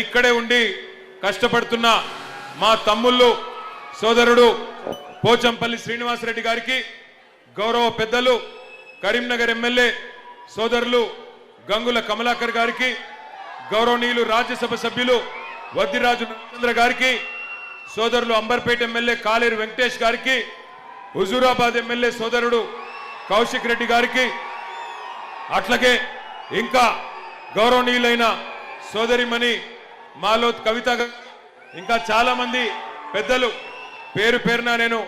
ఇక్కడే ఉండి కష్టపడుతున్న మా తమ్ముళ్ళు సోదరుడు పోచంపల్లి శ్రీనివాసరెడ్డి గారికి, గౌరవ పెద్దలు కరీంనగర్ ఎమ్మెల్యే సోదరులు గంగుల కమలాకర్ గారికి, గౌరవనీయులు రాజ్యసభ సభ్యులు వద్దిరాజు నరేంద్ర గారికి, సోదరులు అంబర్పేట ఎమ్మెల్యే కాలేరు వెంకటేష్ గారికి, హుజూరాబాద్ ఎమ్మెల్యే సోదరుడు కౌశిక్ రెడ్డి గారికి, అట్లాగే ఇంకా గౌరవనీయులైన సోదరిమణి మాలోత్ కవిత, ఇంకా చాలా మంది పెద్దలు పేరు పేరున నేను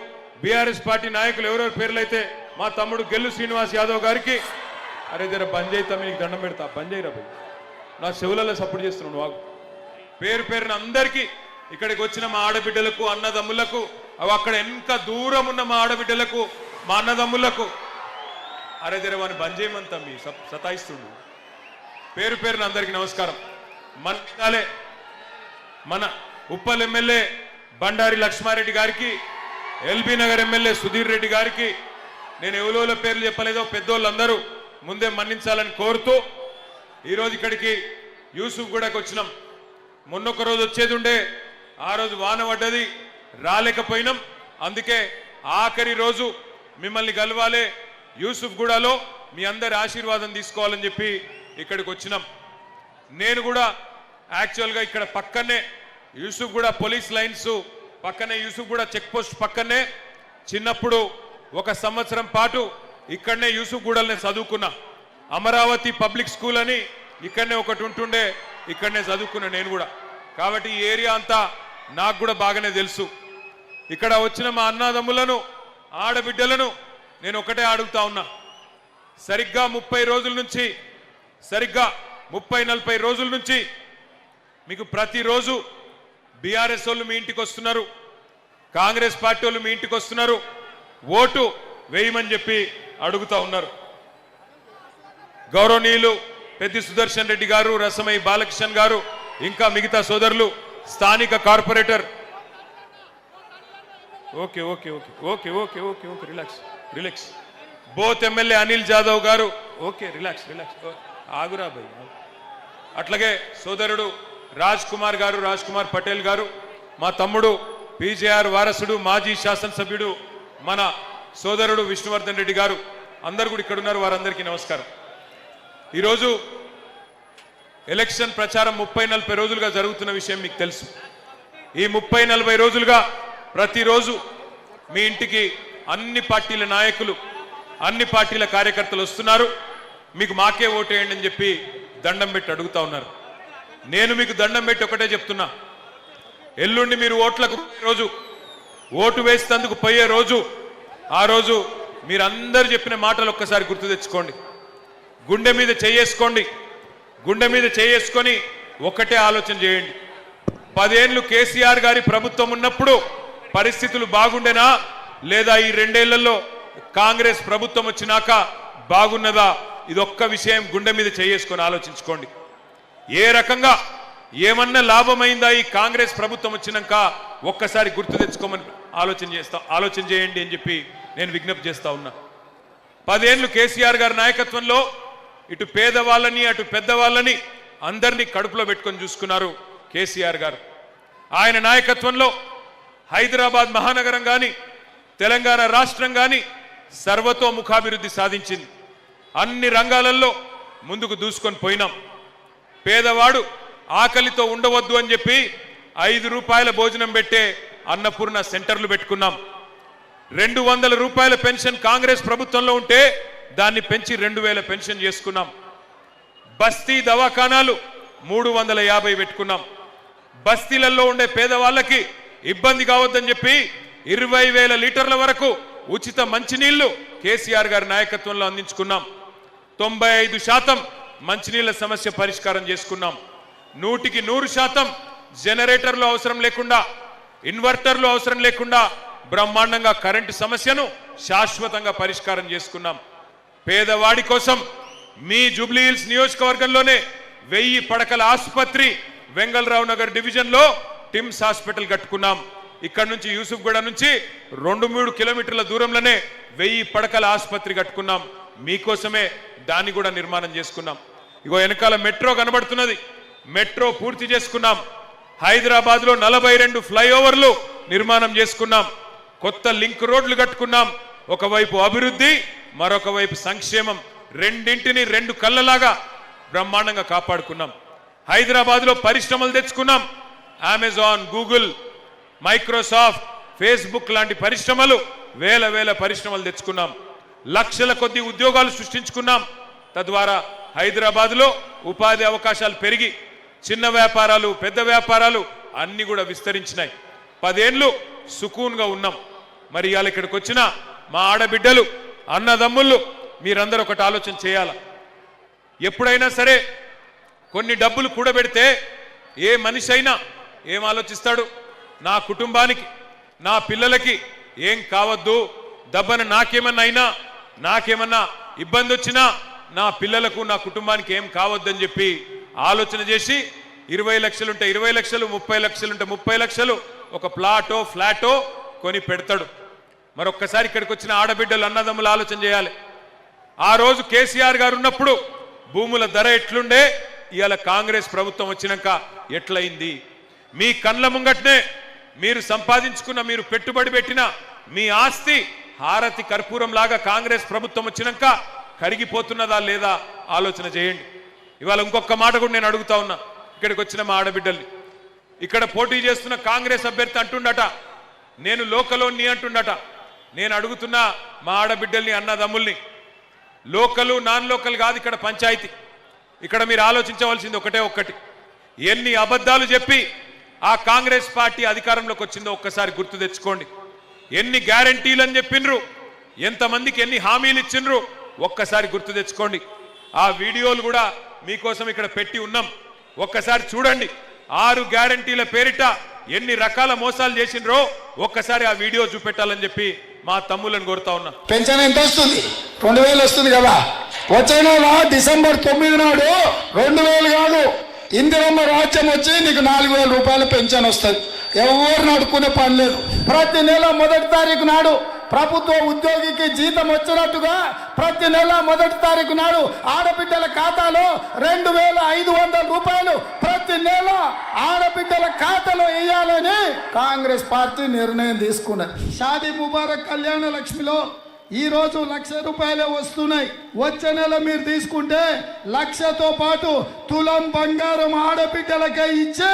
బీఆర్ఎస్ పార్టీ నాయకులు ఎవరెవరి పేర్లైతే మా తమ్ముడు గెల్లు శ్రీనివాస్ యాదవ్ గారికి, అరే జర బంద్ చేస్తా, మీకు దండం పెడతా, బంద్ చేయరా భయ్, నా చెవులలో సపోర్ట్ చేస్తున్నాను వాగు, పేరు పేరున అందరికీ, ఇక్కడికి వచ్చిన మా ఆడబిడ్డలకు అన్నదమ్ములకు, అవి అక్కడ ఎంత దూరం ఉన్న మా ఆడబిడ్డలకు మా అన్నదమ్ములకు, అరే జర వాడిని బంద్ చేయమని తమ్మి సతాయిస్తుండు. పేరు పేరున అందరికీ నమస్కారం. మన ఉప్పల్ ఎమ్మెల్యే బండారి లక్ష్మారెడ్డి గారికి, ఎల్బీ నగర్ ఎమ్మెల్యే సుధీర్ రెడ్డి గారికి, నేను ఎవరోల పేర్లు చెప్పలేదో పెద్దోళ్ళందరూ ముందే మన్నించాలని కోరుతూ ఈరోజు ఇక్కడికి యూసుఫ్ గూడకు వచ్చినాం. మొన్నొక రోజు వచ్చేది ఉండే, ఆ రోజు వాన పడ్డది, రాలేకపోయినాం. అందుకే ఆఖరి రోజు మిమ్మల్ని కలవాలే, యూసుఫ్ గూడలో మీ అందరి ఆశీర్వాదం తీసుకోవాలని చెప్పి ఇక్కడికి వచ్చినాం. నేను కూడా యాక్చువల్గా ఇక్కడ పక్కనే యూసుఫ్ గూడ పోలీస్ లైన్స్ పక్కనే, యూసుఫ్ గూడ చెక్ పోస్ట్ పక్కనే చిన్నప్పుడు 1 సంవత్సరం పాటు ఇక్కడనే యూసుఫ్ గూడల్ని చదువుకున్నా. అమరావతి పబ్లిక్ స్కూల్ అని ఇక్కడనే ఒకటి ఉంటుండే, ఇక్కడనే చదువుకున్నా నేను కూడా. కాబట్టి ఈ ఏరియా అంతా నాకు కూడా బాగానే తెలుసు. ఇక్కడ వచ్చిన మా అన్నదమ్ములను ఆడబిడ్డలను నేను ఒకటే అడుగుతా ఉన్నా, సరిగ్గా 30 రోజుల నుంచి, సరిగ్గా 30-40 రోజుల నుంచి మీకు ప్రతిరోజు బీఆర్ఎస్ వాళ్ళు మీ ఇంటికి వస్తున్నారు, కాంగ్రెస్ పార్టీ వాళ్ళు మీ ఇంటికి వస్తున్నారు, ఓటు వేయమని చెప్పి అడుగుతా ఉన్నారు. గౌరవనీయులు పెద్ది సుదర్శన్ రెడ్డి గారు, రసమై బాలకృష్ణన్ గారు, ఇంకా మిగతా సోదరులు, స్థానిక corporator, okay okay okay okay okay okay okay relax relax, both MLA Anil Jadhav గారు, ఓకే రిలాక్స్ రిలాక్స్, ఆగురా భయ్. అట్లాగే సోదరుడు రాజ్ కుమార్ గారు, రాజ్ కుమార్ పటేల్ గారు, మా తమ్ముడు పీజేఆర్ వారసుడు మాజీ శాసనసభ్యుడు మన సోదరుడు విష్ణువర్ధన్ రెడ్డి గారు, అందరు కూడా ఇక్కడ ఉన్నారు. వారందరికీ నమస్కారం. ఈరోజు ఎలక్షన్ ప్రచారం 30-40 రోజులుగా జరుగుతున్న విషయం మీకు తెలుసు. ఈ 30-40 రోజులుగా ప్రతిరోజు మీ ఇంటికి అన్ని పార్టీల నాయకులు, అన్ని పార్టీల కార్యకర్తలు వస్తున్నారు. మీకు మాకే ఓటేయండి అని చెప్పి దండం పెట్టి అడుగుతా ఉన్నారు. నేను మీకు దండం పెట్టి ఒకటే చెప్తున్నా, ఎల్లుండి మీరు ఓట్లకు రోజు, ఓటు వేసేందుకు పోయే రోజు, ఆ రోజు మీరందరూ చెప్పిన మాటలు ఒక్కసారి గుర్తు తెచ్చుకోండి. గుండె మీద చేయేసుకోండి, గుండె మీద చేసుకొని ఒక్కటే ఆలోచన చేయండి. 10 ఏళ్ళు కేసీఆర్ గారి ప్రభుత్వం ఉన్నప్పుడు పరిస్థితులు బాగుండేనా, లేదా ఈ 2 ఏళ్లలో కాంగ్రెస్ ప్రభుత్వం వచ్చినాక బాగున్నదా? ఇదొక్క విషయం గుండె మీద చేసుకొని ఆలోచించుకోండి. ఏ రకంగా ఏమన్నా లాభమైందా ఈ కాంగ్రెస్ ప్రభుత్వం వచ్చినాక ఒక్కసారి గుర్తు తెచ్చుకోమని ఆలోచన చేయండి అని చెప్పి నేను విజ్ఞప్తి చేస్తా ఉన్నా. 10 ఏళ్ళు కేసీఆర్ గారి నాయకత్వంలో ఇటు పేదవాళ్ళని అటు పెద్దవాళ్ళని అందరినీ కడుపులో పెట్టుకొని చూసుకున్నారు కేసీఆర్ గారు. ఆయన నాయకత్వంలో హైదరాబాద్ మహానగరం కానీ తెలంగాణ రాష్ట్రం కానీ సర్వతోముఖాభివృద్ధి సాధించింది. అన్ని రంగాలలో ముందుకు దూసుకొని పోయినాం. పేదవాడు ఆకలితో ఉండవద్దు అని చెప్పి 5 రూపాయల భోజనం పెట్టే అన్నపూర్ణ సెంటర్లు పెట్టుకున్నాం. 200 రూపాయల పెన్షన్ కాంగ్రెస్ ప్రభుత్వంలో ఉంటే దాన్ని పెంచి 2000 పెన్షన్ చేసుకున్నాం. బస్తీ దవాఖానాలు 350 పెట్టుకున్నాం. బస్తీలలో ఉండే పేదవాళ్ళకి ఇబ్బంది కావద్దని చెప్పి 20,000 లీటర్ల వరకు ఉచిత మంచినీళ్లు కేసీఆర్ గారి నాయకత్వంలో అందించుకున్నాం. 95% మంచినీళ్ల సమస్య పరిష్కారం చేసుకున్నాం. 100% జనరేటర్లు అవసరం లేకుండా, ఇన్వర్టర్లు అవసరం లేకుండా బ్రహ్మాండంగా కరెంటు సమస్యను శాశ్వతంగా పరిష్కారం చేసుకున్నాం. పేదవాడి కోసం మీ జూబ్లీహిల్స్ నియోజకవర్గంలోనే 1000 పడకల ఆసుపత్రి వెంగళరావు నగర్ డివిజన్లో టిమ్స్ హాస్పిటల్ కట్టుకున్నాం. ఇక్కడ నుంచి యూసుఫ్ గూడ నుంచి 2-3 కిలోమీటర్ల దూరంలోనే 1000 పడకల ఆసుపత్రి కట్టుకున్నాం. మీకోసమే దాన్ని కూడా నిర్మాణం చేసుకున్నాం. ఇగో వెనకాల మెట్రో కనబడుతున్నది. మెట్రో పూర్తి చేసుకున్నాం. హైదరాబాద్లో 42 ఫ్లైఓవర్లు నిర్మాణం చేసుకున్నాం. కొత్త లింక్ రోడ్లు కట్టుకున్నాం. ఒకవైపు అభివృద్ధి, మరొక వైపు సంక్షేమం, రెండింటిని రెండు కళ్ళలాగా బ్రహ్మాండంగా కాపాడుకున్నాం. హైదరాబాద్లో పరిశ్రమలు తెచ్చుకున్నాం. అమెజాన్, గూగుల్, మైక్రోసాఫ్ట్, ఫేస్బుక్ లాంటి పరిశ్రమలు, వేల పరిశ్రమలు తెచ్చుకున్నాం. లక్షల కొద్ది ఉద్యోగాలు సృష్టించుకున్నాం. తద్వారా హైదరాబాద్లో ఉపాధి అవకాశాలు పెరిగి చిన్న వ్యాపారాలు, పెద్ద వ్యాపారాలు అన్ని కూడా విస్తరించినాయి. 10 ఏళ్ళు సుకూన్గా ఉన్నాం. మరి ఇవాళ ఇక్కడికి వచ్చిన మా ఆడబిడ్డలు, అన్నదమ్ముళ్ళు, మీరందరూ ఒకటి ఆలోచన చేయాల. ఎప్పుడైనా సరే కొన్ని డబ్బులు కూడబెడితే ఏ మనిషి అయినా ఏం ఆలోచిస్తాడు? నా కుటుంబానికి, నా పిల్లలకి ఏం కావద్దు, దబ్బన నాకేమన్నా అయినా, నాకేమన్నా ఇబ్బంది వచ్చినా నా పిల్లలకు, నా కుటుంబానికి ఏం కావద్దని చెప్పి ఆలోచన చేసి 20 లక్షలుంటే 20 లక్షలు, 30 లక్షలుంటే 30 లక్షలు ఒక ప్లాటో, ఫ్లాటో కొని పెడతాడు. మరొక్కసారి ఇక్కడికి వచ్చిన ఆడబిడ్డలు, అన్నదమ్ములు ఆలోచన చేయాలి. ఆ రోజు కేసీఆర్ గారు ఉన్నప్పుడు భూముల ధర ఎట్లుండే, ఇవాళ కాంగ్రెస్ ప్రభుత్వం వచ్చినాక ఎట్లయింది? మీ కండ్ల ముంగట్నే మీరు సంపాదించుకున్న, మీరు పెట్టుబడి పెట్టిన మీ ఆస్తి హారతి కర్పూరం లాగా కాంగ్రెస్ ప్రభుత్వం వచ్చినాక కరిగిపోతున్నదా లేదా ఆలోచన చేయండి. ఇవాళ ఇంకొక మాట కూడా నేను అడుగుతా ఉన్నా ఇక్కడికి వచ్చిన మా ఆడబిడ్డల్ని. ఇక్కడ పోటీ చేస్తున్న కాంగ్రెస్ అభ్యర్థి అంటుండట, నేను లోకలోని అంటుండట. నేను అడుగుతున్నా మా ఆడబిడ్డల్ని, అన్నదమ్ముల్ని, లోకలు నాన్ లోకల్ కాదు ఇక్కడ పంచాయతీ. ఇక్కడ మీరు ఆలోచించవలసింది ఒక్కటి, ఎన్ని అబద్ధాలు చెప్పి ఆ కాంగ్రెస్ పార్టీ అధికారంలోకి వచ్చిందో ఒక్కసారి గుర్తు తెచ్చుకోండి. ఎన్ని గ్యారంటీలు అని చెప్పిండ్రు, ఎంతమందికి ఎన్ని హామీలు ఇచ్చిండ్రు ఒక్కసారి గుర్తు తెచ్చుకోండి. ఆ వీడియోలు కూడా మీకోసం ఇక్కడ పెట్టి ఉన్నాం, ఒక్కసారి చూడండి. 6 గ్యారంటీల పేరిట ఎన్ని రకాల మోసాలు చేసిండ్రో ఒక్కసారి ఆ వీడియో చూపెట్టాలని చెప్పి మా తమ్ములను కోరుతా ఉన్నా. పెన్షన్ ఎంత వస్తుంది? 2000 వస్తుంది కదా. వచ్చే నెల డిసెంబర్ 9 నాడు 2000 కాదు, ఇందిరమ్మ రాజ్యం వచ్చి నీకు 4000 రూపాయల పెన్షన్ వస్తుంది. ఎవరిని అడుక్కునే పని లేదు. ప్రతి నెల 1వ తారీఖు నాడు ప్రభుత్వ ఉద్యోగికి జీతం వచ్చినట్టుగా ప్రతి నెల 1వ తారీఖు నాడు ఆడబిడ్డల ఖాతాలో 2500 రూపాయలు ప్రతి నెల ఆడబిడ్డల ఖాతాలో వేయాలని కాంగ్రెస్ పార్టీ నిర్ణయం తీసుకున్నది. షాదీ ముబారక్ కళ్యాణ లక్ష్మిలో ఈ రోజు 1,00,000 రూపాయలే వస్తున్నాయి. వచ్చే నెల మీరు తీసుకుంటే 1,00,000తో పాటు తులం బంగారం ఆడబిడ్డలకే ఇచ్చే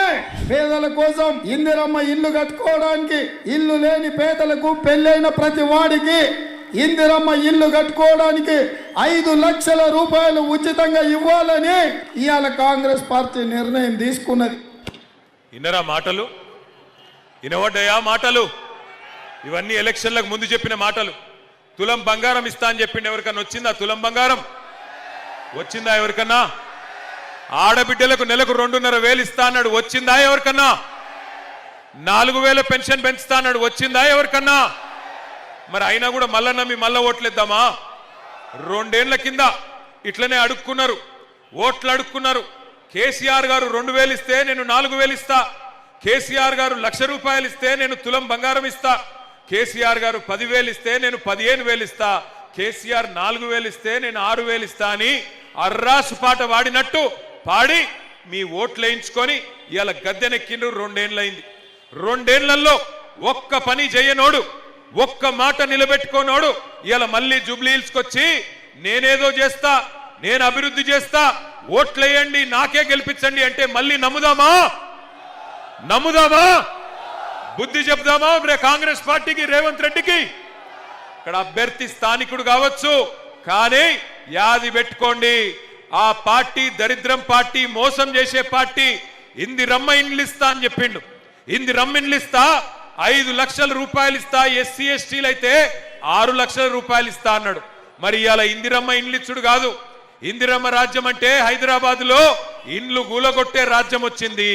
పేదల కోసం ఇందిరమ్మ ఇల్లు కట్టుకోవడానికి, ఇల్లు లేని పేదలకు, పెళ్ళైన ప్రతి వాడికి ఇందిరమ్మ ఇల్లు కట్టుకోవడానికి 5 లక్షల రూపాయలు ఉచితంగా ఇవ్వాలని ఇవాళ కాంగ్రెస్ పార్టీ నిర్ణయం తీసుకున్నది. ఇన్నరా మాటలు, ఇనవడ్డాయా మాటలు? ఇవన్నీ ఎలక్షన్లకు ముందు చెప్పిన మాటలు. తులం బంగారం ఇస్తా అని చెప్పిండు. ఎవరికన్నా వచ్చిందా తులం బంగారం? వచ్చిందా ఎవరికన్నా? ఆడబిడ్డలకు నెలకు 2,500 ఇస్తా అన్నాడు, వచ్చిందా ఎవరికన్నా? 4,000 పెన్షన్ పెంచుతా అన్నాడు, వచ్చిందా ఎవరికన్నా? మరి అయినా కూడా మళ్ళా నమ్మి మళ్ళా ఓట్లేద్దామా? 2 ఏళ్ల కింద ఇట్లనే అడుక్కున్నారు, ఓట్లు అడుక్కున్నారు. కేసీఆర్ గారు 2,000 ఇస్తే నేను 4,000 ఇస్తా, కేసీఆర్ గారు 1,00,000 రూపాయలు ఇస్తే నేను తులం బంగారం ఇస్తా, కేసీఆర్ గారు 10,000 ఇస్తే నేను 15,000 ఇస్తా, కేసీఆర్ 4,000 ఇస్తే నేను 6,000 ఇస్తా అని అర్రాసు పాట వాడినట్టు పాడి మీ ఓట్లు వేయించుకొని ఇవాళ గద్దెనెక్కిండ్రు. 2 ఏళ్ళైంది. 2 ఏళ్లలో ఒక్క పని చేయనోడు, ఒక్క మాట నిలబెట్టుకోనోడు ఇవాళ మళ్ళీ జూబ్లీ హిల్స్కి వచ్చి నేనేదో చేస్తా, నేను అభివృద్ధి చేస్తా, ఓట్లేయండి, నాకే గెలిపించండి అంటే మళ్ళీ నమ్ముదామా? బుద్ధి చెప్దామా కాంగ్రెస్ పార్టీకి, రేవంత్ రెడ్డికి? ఇక్కడ అభ్యర్థి స్థానికుడు కావచ్చు, కానీ యాది పెట్టుకోండి, ఆ పార్టీ దరిద్రం పార్టీ, మోసం చేసే పార్టీ. ఇందిరమ్మ ఇండ్లు ఇస్తా అని చెప్పిండు. ఇందిరమ్మ ఇండ్లు ఇస్తా, 5 లక్షల రూపాయలు ఇస్తా, ఎస్సీ ఎస్టీలు అయితే 6 లక్షల రూపాయలు ఇస్తా అన్నాడు. మరి ఇవాళ ఇందిరమ్మ ఇండ్లు ఇచ్చుడు కాదు, ఇందిరమ్మ రాజ్యం అంటే హైదరాబాద్ లో ఇండ్లు గూలగొట్టే రాజ్యం వచ్చింది.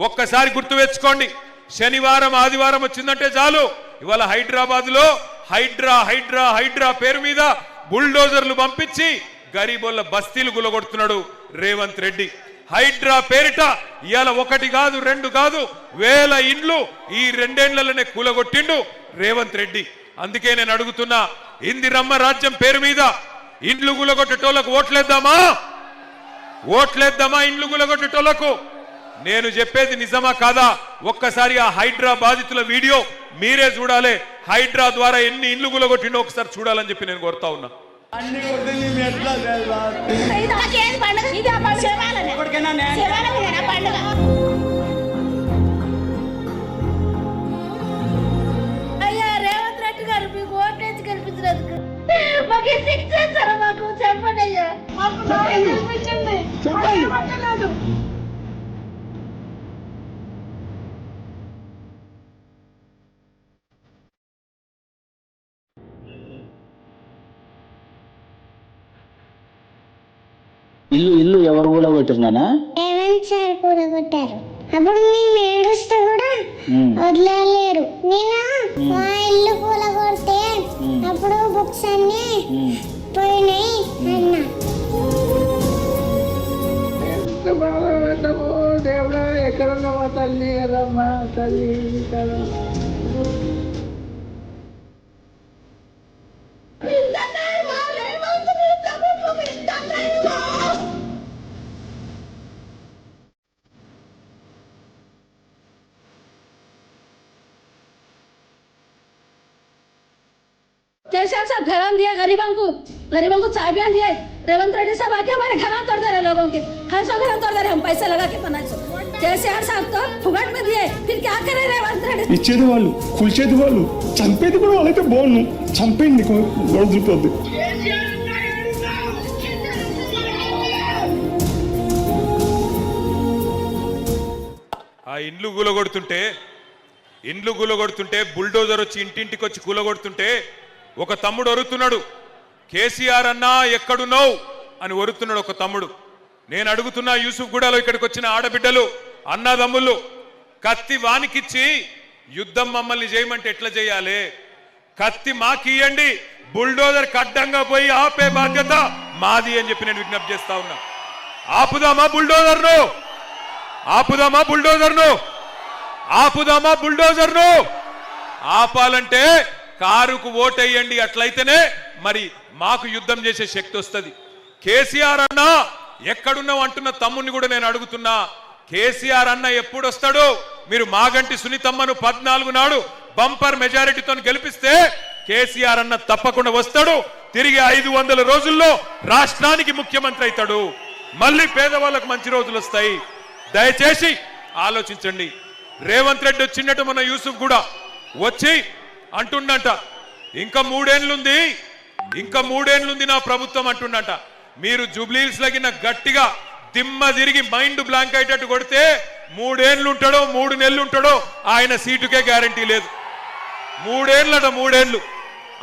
ఒక్కసారి గుర్తు తెచ్చుకోండి. శనివారం ఆదివారం వచ్చిందంటే చాలు ఇవాళ హైదరాబాద్ లో హైడ్రా పేరు మీద బుల్డోజర్లు పంపించి గరీబోళ్ళ బస్తీలు గులగొడుతున్నాడు రేవంత్ రెడ్డి. హైడ్రా పేరిట ఇవాళ 1 కాదు 2 కాదు 1000 ఇండ్లు ఈ 2 ఏళ్లలోనే కూలగొట్టిండు రేవంత్ రెడ్డి. అందుకే నేను అడుగుతున్నా, ఇందిరమ్మ రాజ్యం పేరు మీద ఇండ్లు గులగొట్టేటోళ్లకు ఓట్లేద్దామా? ఇండ్లు గులగొట్టేటోళ్లకు నేను చెప్పేది నిజమా కాదా ఒక్కసారి ఆ హైడ్రా బాధితుల వీడియో మీరే చూడాలి. హైడ్రా ద్వారా ఎన్ని ఇండ్లు గులగొట్టిండో ఒకసారి చూడాలని చెప్పి నేను కోరుతా ఉన్నా. అయ్యా రేవంత్ రెడ్డి గారు మీకు ఓటేసి గెలిపించినందుకు మాకు శిక్ష ఇచ్చారు. మాకు చెప్పండి అయ్యా, మాకు గెలిపించండి. చెప్పండి. ఇల్లు ఎవరు కూడా కొట్టినానా? రేవంత్ సార్ కూడగొట్టారు. అప్పుడు మేము ఏడుస్తూ కూడా వదిలేరు. నేను మా ఇల్లు కూలగొడితే అప్పుడు బుక్స్ అన్ని పోయినాయి అన్నా. దేవుడా ఎక్కడున్నావా తల్లి రమ్మా తల్లి కదా. जैसे सब घर दिया गरीबों को चाय बयान दिया. रेवंत रेड्डी साहब आके हमारे घर तोड़ दे रहे लोगों के. 500 घर तोड़ दे रहे हम पैसे लगा के 500. केसीआर साहब तो फुगट में दिए. फिर क्या करे रेवंत रेड्डी? ఇచ్చేది వాళ్ళు, కూల్చేది వాళ్ళు, చంపేది కూడా వాళ్ళైతే బాగుండు. చంపేయండి గొడవపోద్ది. ఆ ఇండ్లు కూలగొడుతుంటే బుల్డోజర్ వచ్చి ఇంటింటికి వచ్చి కూలగొడుతుంటే ఒక తమ్ముడు ఒరుతున్నాడు, కేసీఆర్ అన్నా ఎక్కడున్నావు అని ఒరుతున్నాడు ఒక తమ్ముడు. నేను అడుగుతున్నా యూసుఫ్ గూడలో ఇక్కడికి వచ్చిన ఆడబిడ్డలు అన్నదమ్ముళ్ళు, కత్తి వానికిచ్చి యుద్ధం మమ్మల్ని చేయమంటే ఎట్లా చేయాలి? కత్తి మాకియండి, బుల్డోజర్ కడ్డంగా పోయి ఆపే బాధ్యత మాది అని చెప్పి నేను విజ్ఞప్తి చేస్తా ఉన్నా. ఆపుదామా బుల్డోజర్ను? ఆపాలంటే కారుకు ఓటేయండి. అట్లయితేనే మరి మాకు యుద్ధం చేసే శక్తి వస్తుంది. కేసీఆర్ అన్న ఎక్కడున్నావు అంటున్న తమ్ముని కూడా నేను అడుగుతున్నా, కేసీఆర్ అన్న ఎప్పుడు వస్తాడు? మీరు మాగంటి సునీతమ్మను 14 నాడు బంపర్ మెజారిటీతో గెలిపిస్తే కేసీఆర్ అన్న తప్పకుండా వస్తాడు. తిరిగి 500 రోజుల్లో రాష్ట్రానికి ముఖ్యమంత్రి అవుతాడు. మళ్ళీ పేదవాళ్ళకు మంచి రోజులు వస్తాయి. దయచేసి ఆలోచించండి. రేవంత్ రెడ్డి వచ్చినట్టు మన యూసుఫ్ కూడా వచ్చి అంటుండంట, ఇంకా 3 ఏళ్ళుంది నా ప్రభుత్వం అంటుండంట. మీరు జూబ్లీహిల్స్ లగిన గట్టిగా దిమ్మ తిరిగి మైండ్ బ్లాంక్ అయ్యేటట్టు కొడితే 3 ఏళ్ళు ఉంటాడో 3 నెలలు ఉంటాడో ఆయన సీటుకే గ్యారంటీ లేదు. 3 ఏళ్ళు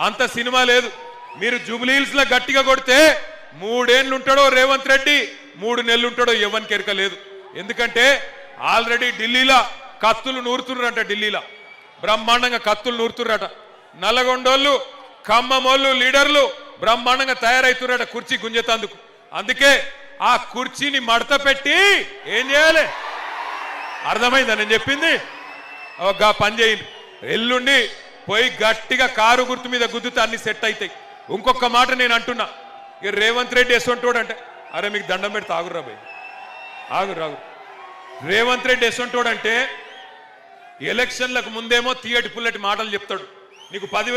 అంత సినిమా లేదు. మీరు జూబ్లీహిల్స్ లో గట్టిగా కొడితే 3 ఏళ్ళు ఉంటాడో రేవంత్ రెడ్డి, 3 నెలలు ఉంటాడో ఎవరికి ఎరక లేదు. ఎందుకంటే ఆల్రెడీ ఢిల్లీలో కత్తులు నూరుతుర్రట. ఢిల్లీలో బ్రహ్మాండంగా కత్తులు నూరుతుర్రట. నల్లగొండోళ్ళు, ఖమ్మమోళ్ళు లీడర్లు బ్రహ్మాండంగా తయారైతుర్రట కుర్చీ గుంజేతందుకు. అందుకే ఆ కుర్చీని మడత పెట్టి ఏం చేయాలి? అర్థమైందా నేను చెప్పింది? ఒక పని చేయండి, ఎల్లుండి పోయి గట్టిగా కారు గుర్తు మీద గుద్దుతే అన్ని సెట్ అవుతాయి. ఇంకొక మాట నేను అంటున్నా, ఇక రేవంత్ రెడ్డి ఎసొంటోడు అంటే, అరే మీకు దండం పెడితే ఆగుర్రా భయ్, ఆగురు. రేవంత్ రెడ్డి ఎసొంటోడు అంటే ఎలక్షన్లకు ముందేమో తీయటి పుల్లటి మాటలు చెప్తాడు. నీకు 10,000